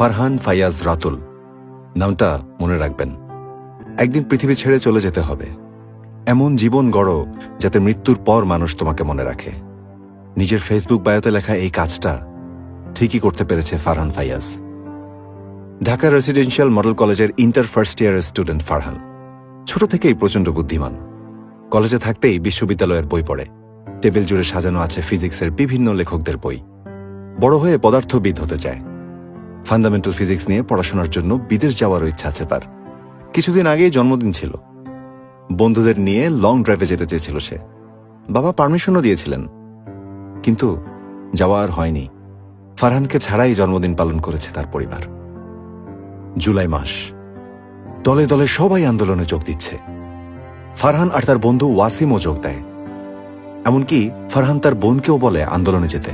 ফারহান ফায়াজ রাতুল নামটা মনে রাখবেন। একদিন পৃথিবী ছেড়ে চলে যেতে হবে। এমন জীবন গড়ো যাতে মৃত্যুর পর মানুষ তোমাকে মনে রাখে। নিজের ফেসবুক বায়োতে লেখা এই কাজটা ঠিকই করতে পেরেছে ফারহান ফায়াজ। ঢাকা রেসিডেন্সিয়াল মডেল কলেজের ইন্টার ফার্স্ট ইয়ারের স্টুডেন্ট ফারহান ছোট থেকেই প্রচণ্ড বুদ্ধিমান। কলেজে থাকতেই বিশ্ববিদ্যালয়ের বই পড়ে। টেবিল জুড়ে সাজানো আছে ফিজিক্সের বিভিন্ন লেখকদের বই। বড় হয়ে পদার্থবিদ হতে চায়। ফান্ডামেন্টাল ফিজিক্স নিয়ে পড়াশোনার জন্য বিদেশ যাওয়ারও ইচ্ছা আছে তার। কিছুদিন আগেই জন্মদিন ছিল। বন্ধুদের নিয়ে লং ড্রাইভে যেতে চেয়েছিল সে। বাবা পারমিশনও দিয়েছিলেন, কিন্তু যাওয়া আর হয়নি। ফারহানকে ছাড়াই জন্মদিন পালন করেছে তার পরিবার। জুলাই মাস, দলে দলে সবাই আন্দোলনে যোগ দিচ্ছে। ফারহান আর তার বন্ধু ওয়াসিমও যোগ দেয়। এমনকি ফারহান তার বোনকেও বলে আন্দোলনে যেতে।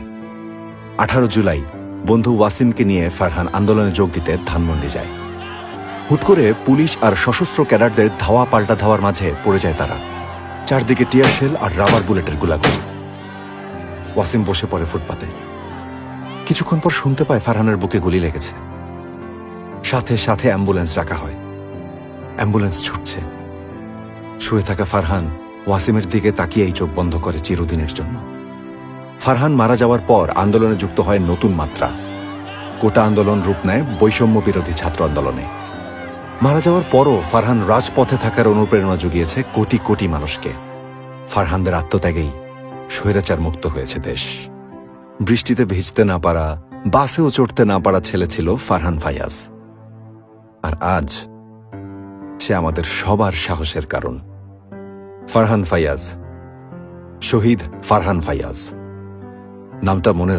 18 জুলাই বন্ধু ওয়াসিমকে নিয়ে ফারহান আন্দোলনে যোগ দিতে ধানমন্ডি যায়। হুট করে পুলিশ আর সশস্ত্র ক্যাডারদের ধাওয়া পাল্টা ধাওয়ার মাঝে পড়ে যায় তারা। চারদিকে টিয়ার শেল আর রাবার বুলেটের গোলাগুলি। ওয়াসিম বসে পড়ে ফুটপাতে। কিছুক্ষণ পর শুনতে পায় ফারহানের বুকে গুলি লেগেছে। সাথে সাথে অ্যাম্বুলেন্স ডাকা হয়। অ্যাম্বুলেন্স ছুটছে। শুয়ে থাকা ফারহান ওয়াসিমের দিকে তাকিয়েই চোখ বন্ধ করে চিরদিনের জন্য। ফারহান মারা যাওয়ার পর আন্দোলনে যুক্ত হয় নতুন মাত্রা। কোটা আন্দোলন রূপ নেয় বৈষম্য বিরোধী ছাত্র আন্দোলনে। মারা যাওয়ার পরও ফারহান রাজপথে থাকার অনুপ্রেরণা জুগিয়েছে কোটি কোটি মানুষকে। ফারহানদের আত্মত্যাগেই স্বৈরাচার মুক্ত হয়েছে দেশ। বৃষ্টিতে ভিজতে না পারা, বাসেও চড়তে না পারা ছেলে ছিল ফারহান ফায়াজ। আর আজ সে আমাদের সবার সাহসের কারণ। ফারহান ফায়াজ, শহীদ ফারহান ফায়াজ নামটা মনে